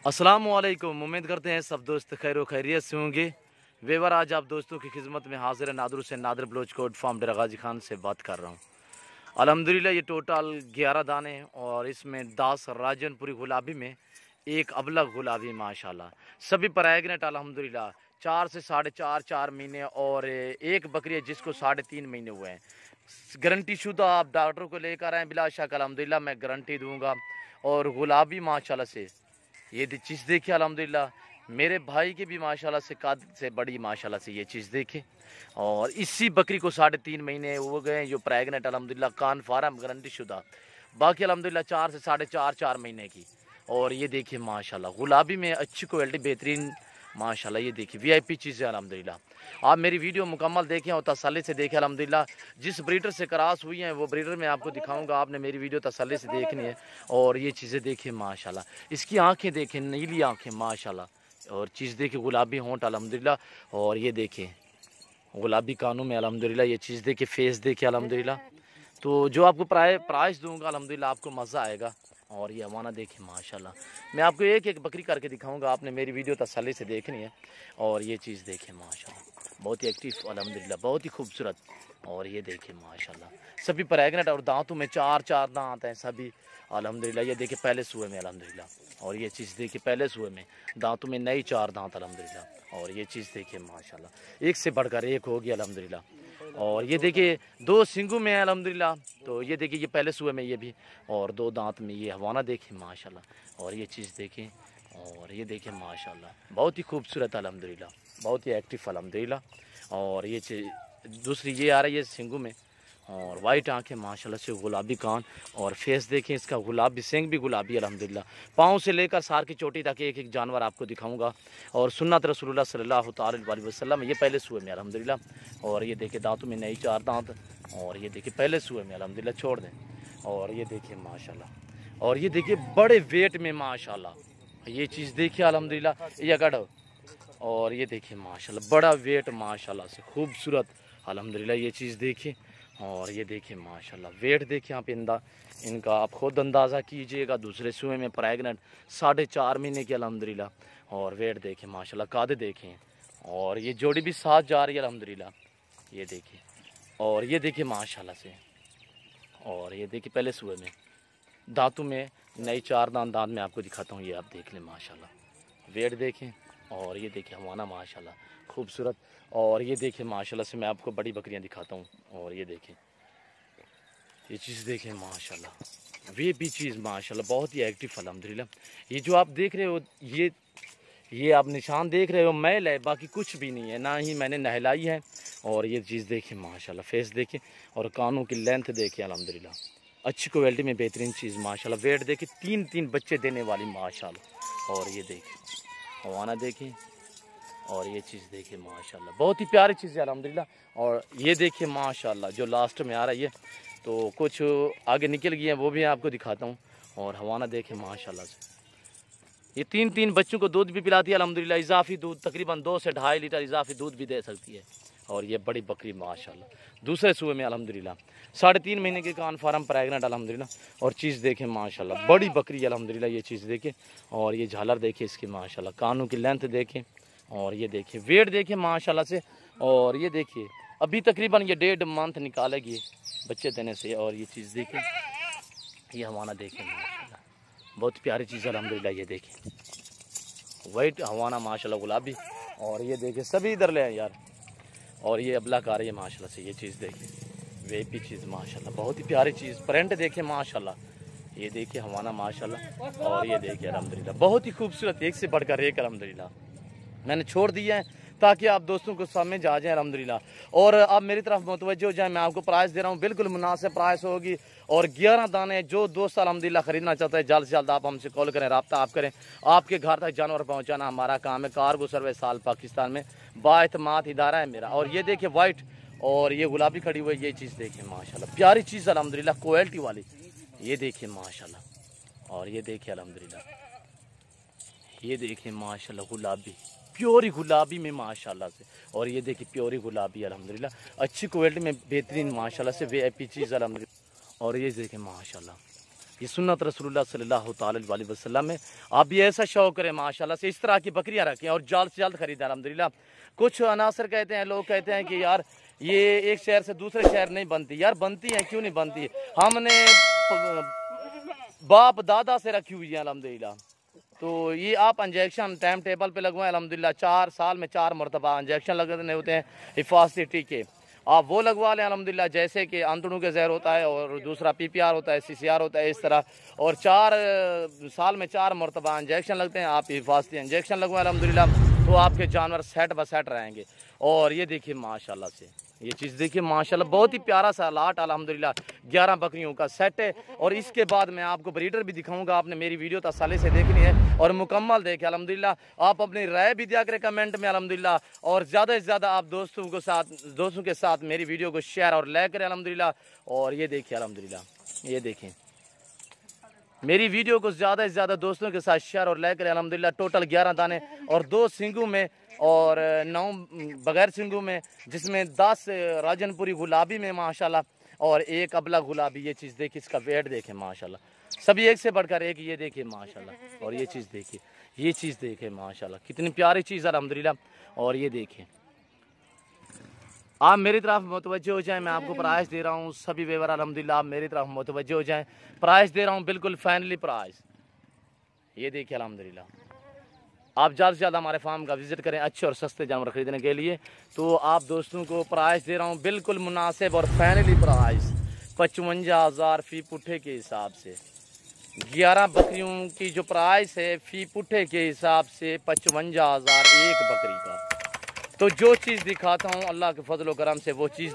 अस्सलामुअलैकुम। उम्मीद करते हैं सब दोस्त खैर व खैरियत से होंगे। वेवर आज आप दोस्तों की खिदमत में हाजिर है। नादर हुसैन नादर बलोच कोट फार्म डेरा गाजी खान से बात कर रहा हूँ। अल्हम्दुलिल्लाह ये टोटल 11 दाने हैं और इसमें 10 राजनपुरी गुलाबी में एक अबलग गुलाबी माशाल्लाह। सभी प्रेग्नेंट अल्हम्दुलिल्लाह 4 से 4.5 महीने और एक बकरी है जिसको 3.5 महीने हुए हैं। गारंटी शुदा आप डॉक्टर को लेकर आएँ, बिला शक अल्हम्दुलिल्लाह मैं गारंटी दूंगा। और गुलाबी माशाल्लाह से ये चीज़ देखिए अल्हम्दुलिल्लाह, मेरे भाई की भी माशाल्लाह से कद से बड़ी माशाल्लाह से ये चीज़ देखे। और इसी बकरी को 3.5 महीने हो गए जो प्रेग्नेंट अल्हम्दुलिल्लाह, कान फार्म गारंटी शुदा, बाकी अल्हम्दुलिल्लाह 4 से 4.5 महीने की। और ये देखिए माशाल्लाह गुलाबी में अच्छी क्वालिटी बेहतरीन माशाल्लाह। ये देखिए वीआईपी चीज़ है अल्हम्दुलिल्लाह। आप मेरी वीडियो मुकम्मल देखें और तसल्ली से देखें अल्हम्दुलिल्लाह। जिस ब्रीडर से क्रॉस हुई हैं वो ब्रीडर मैं आपको दिखाऊंगा, आपने मेरी वीडियो तसल्ली से देखनी है। और ये चीज़ें देखिए माशाल्लाह, इसकी आंखें देखें, नीली आंखें माशाल्लाह। और चीज़ देखिए गुलाबी होंठ अल्हम्दुलिल्लाह। और ये देखें गुलाबी कानों में अल्हम्दुलिल्लाह। ये चीज़ देखिए, फेस देखिए अल्हम्दुलिल्लाह। तो जो आपको प्राइस दूंगा अल्हम्दुलिल्लाह आपको मज़ा आएगा। और ये हवाना देखिए माशाल्लाह, मैं आपको एक एक बकरी करके दिखाऊंगा, आपने मेरी वीडियो तसल्ली से देखनी है। और ये चीज़ देखिए माशाल्लाह, बहुत ही एक्टिव अल्हम्दुलिल्लाह, बहुत ही खूबसूरत। और ये देखिए माशाल्लाह सभी प्रेग्नेंट और दांतों में 4 दांत हैं सभी अल्हम्दुलिल्लाह। ये देखिए पहले सुए में अल्हम्दुलिल्लाह। और ये चीज़ देखिए पहले सुए में दांतों में नई 4 दांत अल्हम्दुलिल्लाह। और ये चीज़ देखिए माशाल्लाह, एक से बढ़कर एक होगी अल्हम्दुलिल्लाह। और ये देखिए 2 सिंगों में है अल्हम्दुलिल्लाह। तो ये देखिए ये पहले सुए में ये भी, और 2 दांत में ये हवाना देखिए माशाल्लाह। और ये चीज़ देखें, और ये देखिए माशाल्लाह बहुत ही खूबसूरत अल्हम्दुलिल्लाह, बहुत ही एक्टिव अल्हम्दुलिल्लाह। और ये चीज़ दूसरी ये आ रही है सिंगों में, और वाइट आंखें माशाल्लाह से, गुलाबी कान। और फेस देखें इसका, गुलाबी सिंग भी गुलाबी अल्हम्दुलिल्लाह। पाँव से लेकर सार की चोटी तक एक एक जानवर आपको दिखाऊंगा। और सुन्नत रसूलुल्लाह सल्लल्लाहु अलैहि वसल्लम, ये पहले सुए में अल्हम्दुलिल्लाह। और ये देखिए दांतों में नई 4 दांत। और ये देखिए पहले सुए में अल्हम्दुलिल्लाह, छोड़ दें। और ये देखिए माशाल्लाह, और ये देखिए बड़े वेट में माशाल्लाह। ये चीज़ देखिए अल्हम्दुलिल्लाह, ये गढ़। और ये देखिए माशाल्लाह बड़ा वेट माशाल्लाह से खूबसूरत अल्हम्दुलिल्लाह। ये चीज़ देखिए, और ये देखिए माशाल्लाह वेट देखिए आप इनका आप खुद अंदाज़ा कीजिएगा। दूसरे सुए में प्रेग्नेंट 4.5 महीने की अल्हम्दुलिल्लाह। और वेट देखें माशाल्लाह, कादे देखें। और ये जोड़ी भी साथ जा रही है अल्हम्दुलिल्लाह, ये देखिए। और ये देखिए माशाल्लाह से, और ये देखिए पहले सुए में दांतों में नई 4 दांत में आपको दिखाता हूँ, ये आप देख लें माशाल्लाह। वेट देखें, और ये देखिए हवाना माशाल्लाह खूबसूरत। और ये देखिए माशाल्लाह से मैं आपको बड़ी बकरियां दिखाता हूँ। और ये देखें, ये चीज़ देखें माशाल्लाह, वे भी चीज़ माशाल्लाह बहुत ही एक्टिव अल्हम्दुलिल्लाह। ये जो आप देख रहे हो, ये आप निशान देख रहे हो मैल है, बाकी कुछ भी नहीं है, ना ही मैंने नहलाई है। और ये चीज़ देखें माशाल्लाह, फेस देखें और कानों की लेंथ देखें अल्हम्दुलिल्लाह, अच्छी क्वालिटी में बेहतरीन चीज़ माशाल्लाह। वेट देखें 3 बच्चे देने वाली माशाल्लाह। और ये देखें हवाना देखें, और ये चीज़ देखिए माशाल्लाह बहुत ही प्यारी चीज़ है अल्हम्दुलिल्लाह। और ये देखिए माशाल्लाह जो लास्ट में आ रही है, तो कुछ आगे निकल गई है, वो भी आपको दिखाता हूँ। और हवाना देखें माशाल्लाह से, ये 3 बच्चों को दूध भी पिलाती है अल्हम्दुलिल्लाह। इजाफी दूध तकरीबन 2 से 2.5 लीटर इजाफी दूध भी दे सकती है। और ये बड़ी बकरी माशाल्लाह दूसरे सूबे में अल्हम्दुलिल्लाह 3.5 महीने के कान फार्म प्रेग्नेंट अल्हम्दुलिल्लाह। और चीज़ देखें माशाल्लाह बड़ी बकरी अल्हम्दुलिल्लाह, ये चीज़ देखें। और ये झालर देखें इसकी माशाल्लाह, कानों की लेंथ देखें। और ये देखिए वेट देखिए माशाल्लाह से। और ये देखिए अभी तकरीबन ये 1.5 मंथ निकालेगी बच्चे देने से। और ये चीज़ देखिए, ये हवाना देखें माशाल्लाह बहुत प्यारी चीज़ अल्हम्दुलिल्लाह। ये देखिए वाइट हवाना माशाल्लाह गुलाबी। और ये देखिए सभी इधर ले यार। और ये अबलग आ रही है माशाल्लाह से, ये चीज़ देखिए वेपी चीज़ माशाल्लाह बहुत ही प्यारी चीज़। प्रिंट देखिए माशाल्लाह, ये देखिए हवाना माशाल्लाह। और ये देखिए अल्हम्दुलिल्लाह बहुत ही खूबसूरत, एक से बढ़कर एक अल्हम्दुलिल्लाह। मैंने छोड़ दिया है ताकि आप दोस्तों को समझ आ जाए अल्हम्दुलिल्लाह। और आप मेरी तरफ मुतवज्जो हो जाए, मैं आपको प्राइस दे रहा हूँ, बिल्कुल मुनासिब प्राइस होगी। और 11 दाने जो दोस्त अल्हम्दुलिल्लाह ख़रीदना चाहते हैं जल्द से जल्द आप हमसे कॉल करें, रब्ता आप करें। आपके घर तक जानवर पहुँचाना हमारा काम है। कार्गो सर्विस साल पाकिस्तान में बाएतमाद इदारा है मेरा। और ये देखिए वाइट और ये गुलाबी खड़ी हुई, ये चीज़ देखिए माशाल्लाह प्यारी चीज़ अल्हम्दुलिल्लाह क्वालिटी वाली। ये देखिए माशाल्लाह, और ये देखिए अल्हम्दुलिल्लाह, ये देखिए माशाल्लाह गुलाबी, प्योरी गुलाबी में माशाल्लाह से। और ये देखिए प्योरी गुलाबी अल्हम्दुलिल्लाह अच्छी क्वालिटी में बेहतरीन माशाल्लाह से वीआईपी चीज़ अल्हम्दुलिल्लाह। और ये देखिए माशाल्लाह ये सुन्नत रसूलुल्लाह सल्लल्लाहु अलैहि वसल्लम में। आप भी ऐसा शौक करें माशाल्लाह से, इस तरह की बकरियां रखें और जल्द से जल्द खरीदें अल्हम्दुलिल्लाह। कुछ अनासर कहते हैं, लोग कहते हैं कि यार ये एक शहर से दूसरे शहर नहीं बनती। यार बनती है, क्यों नहीं बनती? हमने बाप दादा से रखी हुई है अल्हम्दुलिल्लाह। तो ये आप इंजेक्शन टाइम टेबल पे लगवाएं अल्हम्दुलिल्लाह। 4 साल में 4 मरतबा इंजेक्शन लगने होते हैं हिफाजती टीके, आप वो लगवा लें अल्हम्दुलिल्लाह। जैसे कि अंतड़ू के जहर होता है और दूसरा PPR होता है, CCR होता है, इस तरह। और 4 साल में 4 मरतबा इंजेक्शन लगते हैं, आप हिफाजती इंजेक्शन लगवाएं अल्हम्दुलिल्लाह। तो आपके जानवर सेट ब सेट रहेंगे। और ये देखिए माशाल्लाह से, ये चीज़ देखिए माशाल्लाह, बहुत ही प्यारा सा लाट अल्हम्दुलिल्लाह 11 बकरियों का सेट है। और इसके बाद मैं आपको ब्रीडर भी दिखाऊंगा। आपने मेरी वीडियो तसल्ली से देखनी है और मुकम्मल देखें अल्हम्दुलिल्लाह। आप अपनी राय भी दिया करें कमेंट में अल्हम्दुलिल्लाह। और ज़्यादा से ज़्यादा आप दोस्तों के साथ मेरी वीडियो को शेयर और लाइक करें अल्हम्दुलिल्लाह। और ये देखिए अल्हम्दुलिल्लाह, ये देखें मेरी वीडियो को ज़्यादा से ज़्यादा दोस्तों के साथ शेयर और लाइक करें अल्हम्दुलिल्लाह। टोटल 11 दाने और 2 सिंगू में और 9 बगैर सिंगू में, जिसमें 10 राजनपुरी गुलाबी में माशाल्लाह और 1 अबला गुलाबी। ये चीज़ देखिए, इसका वेट देखें माशाल्लाह, सभी एक से बढ़कर एक। ये देखिए माशाल्लाह, और ये चीज़ देखिए, ये चीज़ देखें माशाल्लाह, कितनी प्यारी चीज़ है अल्हम्दुलिल्लाह। और ये देखें, आप मेरी तरफ मुतवज्जो हो जाएं, मैं आपको प्राइस दे रहा हूँ। सभी वेवर अल्हम्दुलिल्लाह आप मेरी तरफ मुतवज्जो हो जाएं, प्राइस दे रहा हूँ बिल्कुल फाइनली प्राइस। ये देखिए अल्हम्दुलिल्लाह, आप ज़्यादा से ज़्यादा हमारे फार्म का विज़िट करें अच्छे और सस्ते जानवर ख़रीदने के लिए। तो आप दोस्तों को प्राइस दे रहा हूँ बिल्कुल मुनासिब और फाइनली प्राइस 55,000 फ़ी पुट्ठे के हिसाब से। 11 बकरियों की जो प्राइस है फ़ी पुट्ठे के हिसाब से 55,000 एक बकरी का। तो जो चीज़ दिखाता हूँ अल्लाह के फजल व करम से वो चीज़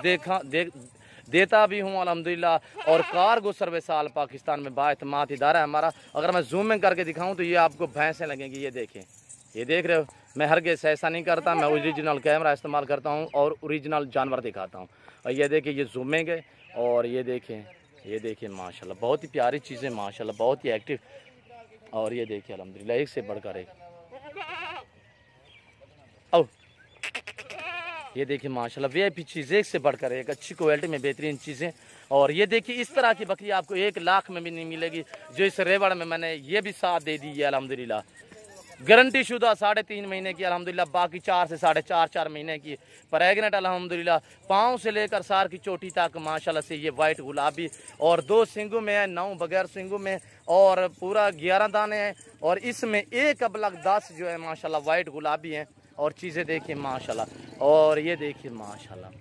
देता भी हूँ अल्हम्दुलिल्लाह। और कार्गो सर्विस आल पाकिस्तान में बाएतमाद इदारा है हमारा। अगर मैं जूमिंग करके दिखाऊँ तो ये आपको भैंसें लगेंगी। ये देखें, ये देख रहे हो, मैं हरगिज़ ऐसा नहीं करता, मैं ओरिजिनल कैमरा इस्तेमाल करता हूँ और ओरिजिनल जानवर दिखाता हूँ। और ये देखें, ये जूमिंग है। और ये देखें माशाल्लाह, बहुत ही प्यारी चीज़ें माशाल्लाह, बहुत ही एक्टिव। और ये देखिए अल्हम्दुलिल्लाह, एक से बढ़कर एक। अब ये देखिए माशाल्लाह VIP चीज़ें, एक से बढ़कर एक, अच्छी क्वालिटी में बेहतरीन चीज़ें। और ये देखिए, इस तरह की बकरी आपको 1 लाख में भी नहीं मिलेगी जो इस रेवड़ में मैंने ये भी साथ दे दी है अल्हम्दुलिल्लाह। गारंटी शुदा 3.5 महीने की अल्हम्दुलिल्लाह, बाकी 4 से 4.5 महीने की प्रेगनेंट अल्हम्दुलिल्लाह। पाँव से लेकर सार की चोटी तक माशाल्लाह से ये वाइट गुलाबी। और 2 सिंगों में है, 9 बगैर सिंगों में, और पूरा 11 दाने हैं। और इसमें 1 अबलग 10 जो है माशाल्लाह वाइट गुलाबी हैं। और चीज़ें देखिए माशाल्लाह, और ये देखिए माशाल्लाह,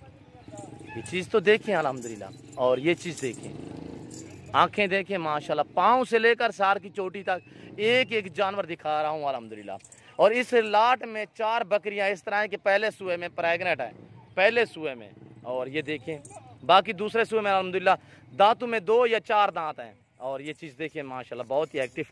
ये चीज़ तो देखिए अल्हम्दुलिल्लाह। और ये चीज़ देखिए, आंखें देखें माशाल्लाह, पाँव से लेकर सार की चोटी तक एक एक जानवर दिखा रहा हूँ अल्हम्दुलिल्लाह। और इस लाट में 4 बकरियाँ इस तरह के पहले सूए में प्रेगनेंट है, पहले सूए में। और ये देखें, बाकी दूसरे सूए में अल्हम्दुलिल्लाह दांतों में 2 या 4 दांत हैं। और ये चीज़ देखिए माशाल्लाह, बहुत ही एक्टिव।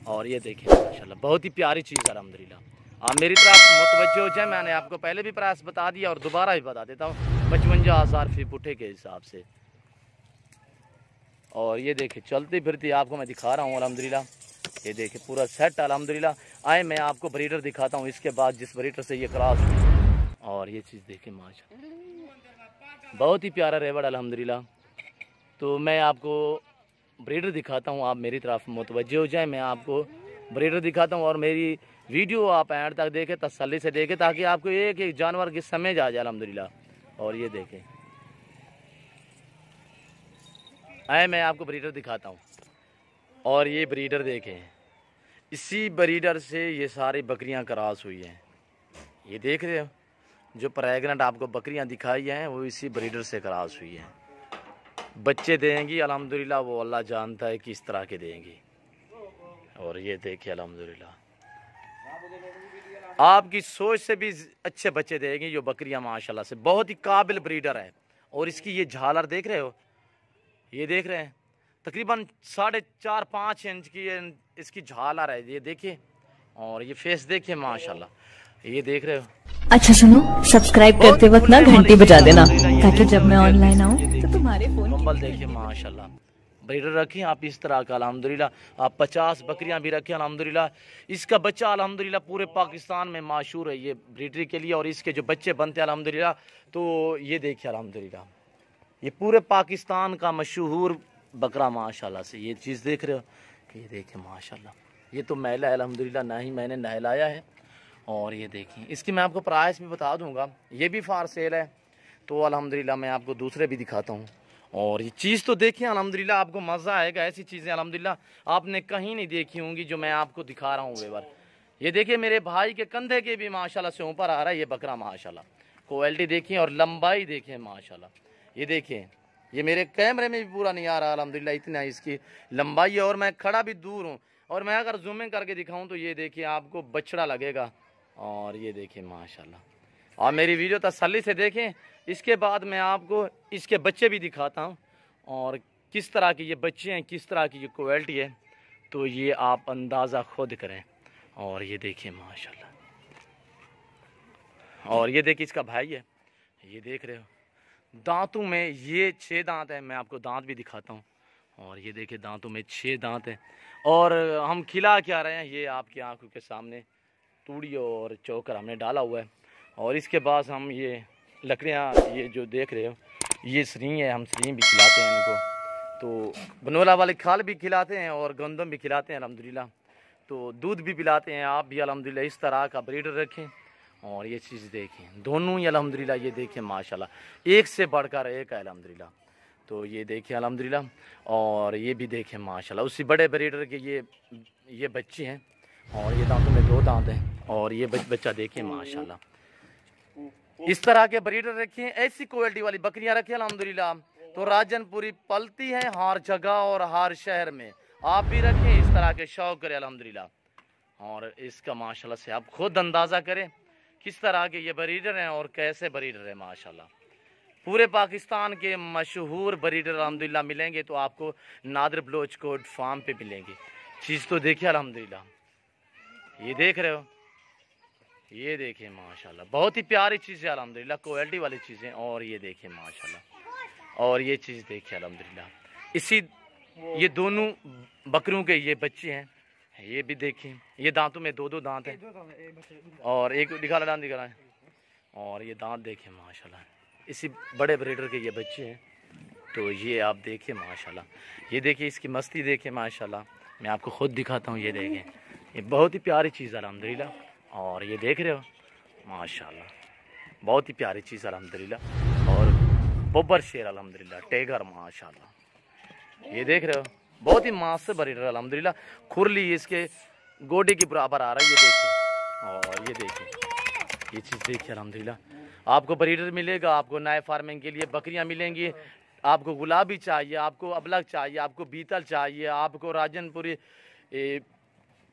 और ये देखें माशाल्लाह, बहुत ही प्यारी चीज़ है अल्हम्दुलिल्लाह। आप मेरी तरफ मुतवज्जो हो जाए, मैंने आपको पहले भी प्राइस बता दिया और दोबारा भी बता देता हूँ, 55,000 फ़ी पुट्ठे के हिसाब से। और ये देखिए, चलती फिरती आपको मैं दिखा रहा हूँ अल्हम्दुलिल्लाह। ये देखिए पूरा सेट अल्हम्दुलिल्लाह। आए मैं आपको ब्रीडर दिखाता हूँ इसके बाद, जिस ब्रीडर से ये क्रॉस हुई। और ये चीज़ देखिए माशाल्लाह, बहुत ही प्यारा रेवड़ अल्हम्दुलिल्लाह। तो मैं आपको ब्रीडर दिखाता हूँ, आप मेरी तरफ मुतवज्जो हो जाए, मैं आपको ब्रीडर दिखाता हूँ। और मेरी वीडियो आप एंड तक देखें, तसल्ली से देखें, ताकि आपको एक एक जानवर की समझ आ जाए अल्हम्दुलिल्लाह। और ये देखें, आए मैं आपको ब्रीडर दिखाता हूँ। और ये ब्रीडर देखें, इसी ब्रीडर से ये सारी बकरियां क्रॉस हुई हैं। ये देख रहे हो, जो प्रेगनेंट आपको बकरियां दिखाई हैं वो इसी ब्रीडर से क्रॉस हुई हैं। बच्चे देंगी अल्हम्दुलिल्लाह, वो अल्लाह जानता है किस तरह के देंगी। और ये देखिए अल्हम्दुलिल्लाह, आपकी सोच से भी अच्छे बच्चे देंगी ये बकरियां माशाल्लाह से, बहुत ही काबिल ब्रीडर है। और इसकी ये झालर देख रहे हो, ये देख रहे हैं, तकरीबन 4.5-5 इंच की इसकी झालर है, ये देखिए। और ये फेस देखिए माशाल्लाह, ये देख रहे हो। अच्छा सुनो, सब्सक्राइब करते वक्त ना घंटी बजा देना, ताकि जब मैं ऑनलाइन आऊँ तो तुम्हारे फोन। कंबल देखिए माशाल्लाह, ब्रीडर रखें आप इस तरह का अल्हम्दुलिल्लाह। आप 50 बकरियां भी रखें अल्हम्दुलिल्लाह। इसका बच्चा अल्हम्दुलिल्लाह पूरे पाकिस्तान में मशहूर है ये ब्रीडरी के लिए। और इसके जो बच्चे बनते हैं अल्हम्दुलिल्लाह, तो ये देखिए अल्हम्दुलिल्लाह, ये पूरे पाकिस्तान का मशहूर बकरा माशाल्लाह से, ये चीज़ देख रहे हो कि ये देखें माशाल्लाह, ये तो मैला है अल्हम्दुलिल्लाह, ना ही मैंने नहलाया है। और ये देखें, इसकी मैं आपको प्राइस भी बता दूंगा, ये भी फार सेल है। तो अल्हम्दुलिल्लाह मैं आपको दूसरे भी दिखाता हूँ। और ये चीज़ तो देखिए अल्हम्दुलिल्लाह, आपको मज़ा आएगा। ऐसी चीज़ें अल्हम्दुलिल्लाह आपने कहीं नहीं देखी होंगी जो मैं आपको दिखा रहा हूँ वेवर। ये देखिए मेरे भाई के कंधे के भी माशाल्लाह से ऊपर आ रहा है ये बकरा माशाल्लाह। क्वालिटी देखिए और लंबाई देखिए माशाल्लाह। ये देखिए, ये मेरे कैमरे में भी पूरा नहीं आ रहा अल्हम्दुलिल्लाह, इतना इसकी लंबाई है। और मैं खड़ा भी दूर हूँ, और मैं अगर जूमिंग करके दिखाऊँ तो ये देखिए आपको बछड़ा लगेगा। और ये देखिए माशाल्लाह, और मेरी वीडियो तसल्ली से देखें। इसके बाद मैं आपको इसके बच्चे भी दिखाता हूँ, और किस तरह के ये बच्चे हैं, किस तरह की ये क्वालिटी है, तो ये आप अंदाज़ा खुद करें। और ये देखिए माशाल्लाह, और ये देखिए इसका भाई है, ये देख रहे हो। दांतों में ये 6 दांत हैं, मैं आपको दांत भी दिखाता हूँ। और ये देखिए दांतों में 6 दांत हैं। और हम खिला क्या रहे हैं, ये आपकी आंखों के सामने तूड़ी और चोकर हमने डाला हुआ है। और इसके बाद हम ये लकड़ियाँ, ये जो देख रहे हो ये सरी है, हम सरी भी खिलाते हैं इनको। तो बनोला वाले खाल भी खिलाते हैं और गंदम भी खिलाते हैं अल्हम्दुलिल्लाह। तो दूध भी पिलाते हैं। आप भी अल्हम्दुलिल्लाह इस तरह का ब्रीडर रखें। और ये चीज़ देखें, दोनों ही अल्हम्दुलिल्लाह, ये देखें माशाल्लाह, एक से बढ़कर एक है अल्हम्दुलिल्लाह। तो ये देखें अल्हम्दुलिल्लाह, और ये भी देखें माशाल्लाह, उसी बड़े ब्रीडर के ये बच्चे हैं। और ये दांतों में 2 दांत हैं। और ये बच्चा देखें माशाल्लाह। इस तरह के ब्रीडर रखें, ऐसी क्वालिटी वाली बकरियां रखें अल्हम्दुलिल्लाह। तो राजनपुरी पलती है हर जगह और हर शहर में। आप भी रखें, इस तरह के शौक करें अल्हम्दुलिल्लाह। और इसका माशाल्लाह से आप खुद अंदाज़ा करें किस तरह के ये ब्रीडर हैं और कैसे ब्रीडर हैं माशाल्लाह। पूरे पाकिस्तान के मशहूर ब्रीडर अल्हम्दुलिल्लाह मिलेंगे तो आपको नादिर बलोच कोट फार्म पे मिलेंगे। चीज़ तो देखिए अल्हम्दुलिल्लाह, ये देख रहे हो, ये देखिए माशाल्लाह, बहुत ही प्यारी चीज़ है अल्हम्दुलिल्लाह, क्वालिटी वाली चीज़ें। और ये देखिए माशाल्लाह, और ये चीज़ देखिए अल्हम्दुलिल्लाह। इसी ये दोनों बकरियों के ये बच्चे हैं, ये भी देखें, ये दांतों में 2 दांत हैं। और एक दिखा दांत दिखा रहा है। और ये दांत देखें माशाल्लाह, इसी बड़े ब्रीडर के ये बच्चे हैं। तो ये आप देखें माशाल्लाह, ये देखिए इसकी मस्ती देखें माशाल्लाह। मैं आपको खुद दिखाता हूँ, ये देखें, ये बहुत ही प्यारी चीज़ है अल्हम्दुलिल्लाह। और ये देख रहे हो माशाल्लाह, बहुत ही प्यारी चीज़ अल्हम्दुलिल्लाह। और बब्बर शेर अल्हम्दुलिल्लाह, टाइगर माशाल्लाह, ये देख रहे हो, बहुत ही मास्टर ब्रीडर अल्हम्दुलिल्लाह। खुरली इसके गोडे के बराबर आ रहा है, ये देखिए। और ये देखिए, ये चीज़ देखिए अल्हम्दुलिल्लाह। आपको ब्रीडर मिलेगा, आपको नए फार्मिंग के लिए बकरियां मिलेंगी। आपको गुलाबी चाहिए, आपको अबलग चाहिए, आपको बीतल चाहिए, आपको राजनपुरी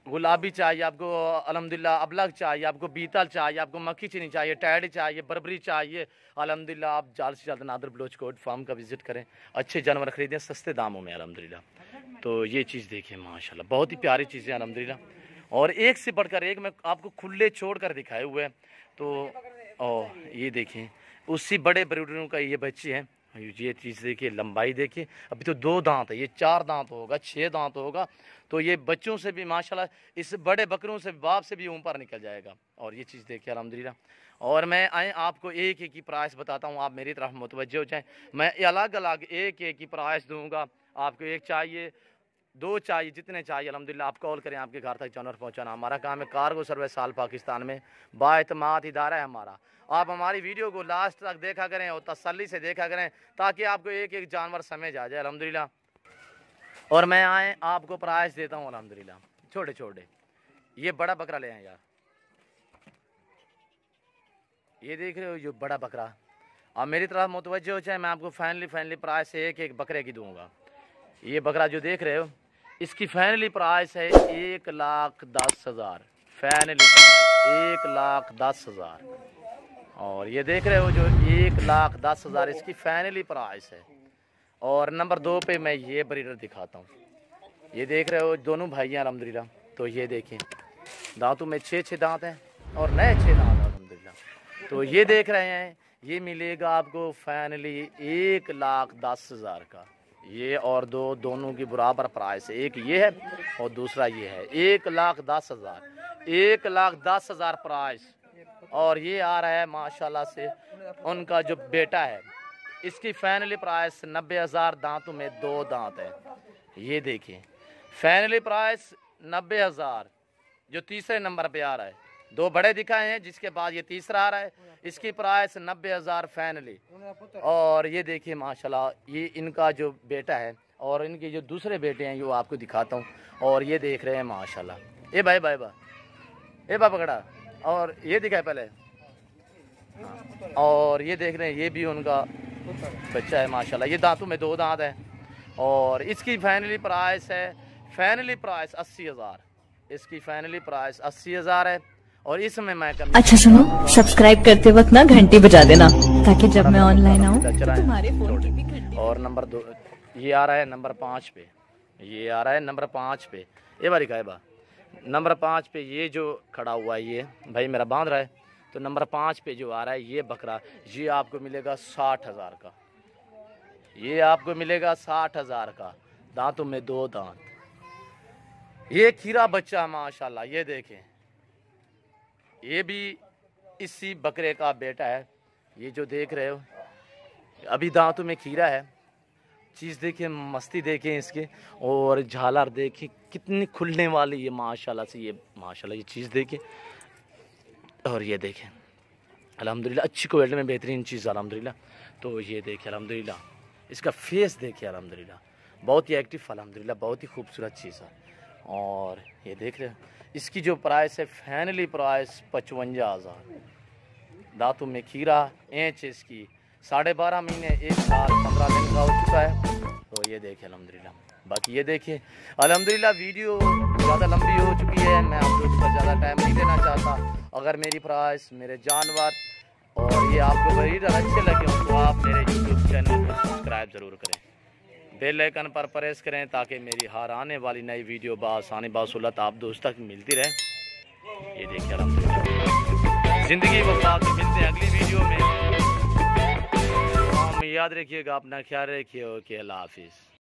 गुलाबी चाहिए, आपको अल्हम्दुलिल्लाह अबलग चाहिए, आपको बीतल चाहिए, आपको मक्खी चीनी चाहिए, टैडी चाहिए, बर्बरी चाहिए, अल्हम्दुलिल्लाह आप जल्द से जल्द नादिर बलोच कोट फार्म का विज़िट करें। अच्छे जानवर खरीदें सस्ते दामों में अल्हम्दुलिल्लाह। तो ये चीज़ देखिए माशाल्लाह, बहुत ही प्यारी चीज़ें अल्हम्दुलिल्लाह। और एक से बढ़कर एक मैं आपको खुले छोड़ कर दिखाए हुए हैं। तो और ये देखें, उसी बड़े ब्रीडरों का ये बच्चे हैं। ये चीज़ देखिए, लंबाई देखिए, अभी तो 2 दांत है, ये 4 दांत होगा, 6 दांत होगा। तो ये बच्चों से भी माशाल्लाह, इस बड़े बकरों से बाप से भी ऊपर निकल जाएगा। और ये चीज़ देखिए अल्हम्दुलिल्लाह। और मैं आपको एक एक की प्राइस बताता हूँ, आप मेरी तरफ मुतवज्जो हो जाएँ। मैं अलग अलग एक एक की प्राइस दूँगा। आपको एक चाहिए, 2 चाहिए, जितने चाहिए अल्हम्दुलिल्लाह आप कॉल करें, आपके घर तक जानवर पहुँचाना हमारा काम है। कार्गो सर्विस साल पाकिस्तान में बाएतमाद इदारा है हमारा। आप हमारी वीडियो को लास्ट तक देखा करें और तसल्ली से देखा करें, ताकि आपको एक एक जानवर समझ आ जाए अल्हम्दुलिल्लाह। और मैं आपको प्राइस देता हूँ अल्हम्दुलिल्लाह, छोटे छोटे। ये बड़ा बकरा ले आए यार, ये देख रहे हो, ये बड़ा बकरा। अब मेरी तरफ मुतवज्जो हो जाए, मैं आपको फाइनली प्राइस एक एक बकरे की दूंगा। ये बकरा जो देख रहे हो, इसकी फाइनली प्राइस है 1,10,000। Finally price 1,10,000। और ये देख रहे हो जो 1,10,000 इसकी फाइनली प्राइस है। और नंबर 2 पे मैं ये ब्रीडर दिखाता हूँ। ये देख रहे हो दोनों भाई हैं अल्हम्दुलिल्लाह। तो ये देखें, दांतों में 6 दांत हैं और नए 6 दांत हैं अल्हम्दुलिल्लाह। तो ये देख रहे हैं, ये मिलेगा आपको फाइनली 1,10,000 का। ये और दोनों की बराबर प्राइस है, एक ये है और दूसरा ये है। 1,10,000, 1,10,000 प्राइस। और ये आ रहा है माशाल्लाह से उनका जो बेटा है, इसकी फाइनली प्राइस 90,000, दांतों में 2 दांत है। ये देखिए फाइनली प्राइस 90,000, जो तीसरे नंबर पे आ रहा है। 2 बड़े दिखाए हैं, जिसके बाद ये तीसरा आ रहा है। इसकी प्राइस 90,000 फाइनली। और ये देखिए माशाल्लाह, ये इनका जो बेटा है और इनके जो दूसरे बेटे हैं, ये आपको दिखाता हूँ। और ये देख रहे हैं माशाल्लाह, ए भाई भाई बा ए बा पकड़ा। और ये दिखाए पहले, और ये देख रहे हैं, ये भी उनका बच्चा है माशाल्लाह। ये दांतों में 2 दांत है। और इसकी फाइनली प्राइस है, फाइनली प्राइस 80,000। इसकी फाइनली प्राइस 80,000 है। और इसमें मैं अच्छा सुनो, सब्सक्राइब करते वक्त ना घंटी बजा देना, ताकि जब मैं ऑनलाइन आऊँ तुम्हारे फोन की भी घंटी। और नंबर 2 ये आ रहा है नंबर 5 पे। ये आ रहा है नंबर 5 पे। ये बारी का है बा नंबर 5 पे। ये जो खड़ा हुआ है, ये भाई मेरा बांध रहा है। तो नंबर 5 पे जो आ रहा है ये बकरा, ये आपको मिलेगा 60,000 का। ये आपको मिलेगा 60,000 का, दांतों में 2 दांत। ये खीरा बच्चा माशाल्लाह, ये देखें, ये भी इसी बकरे का बेटा है। ये जो देख रहे हो, अभी दांतों में खीरा है। चीज़ देखिए, मस्ती देखें इसके, और झालर देखिए कितनी खुलने वाली है माशाल्लाह से। ये माशाल्लाह, ये चीज़ देखिए। और ये देखें अल्हम्दुलिल्लाह, अच्छी क्वालिटी में बेहतरीन चीज़ अल्हम्दुलिल्लाह। तो ये देखिए अल्हम्दुलिल्लाह, इसका फेस देखिए अल्हम्दुलिल्लाह, बहुत ही एक्टिव अल्हम्दुलिल्लाह, बहुत ही खूबसूरत चीज़ है। और ये देख रहे हो, इसकी जो प्राइस है फाइनली प्राइस 55,000। दांतों में खीरा, एंच इसकी 12.5 महीने, 1 साल 15 दिन का हो चुका है। तो ये देखिए अल्हम्दुलिल्लाह। बाकी ये देखिए अल्हम्दुलिल्लाह, वीडियो ज़्यादा लंबी हो चुकी है, मैं आप लोगों को ज़्यादा टाइम नहीं देना चाहता। अगर मेरी प्राइस, मेरे जानवर और ये आपको ब्रीडर अच्छे लगे हो, तो आप मेरे यूट्यूब चैनल को सब्सक्राइब ज़रूर करें, बेल आइकन पर प्रेस करें, ताकि मेरी हर आने वाली नई वीडियो बासानी बासुलत आप दोस्तों तक मिलती रहे। ये देखिए अल्हम्दुलिल्लाह, ज़िंदगी वफा से मिलते हैं अगली वीडियो में। याद रखिएगा, अपना ख्याल रखिए। ओके, अल्लाह हाफिज़।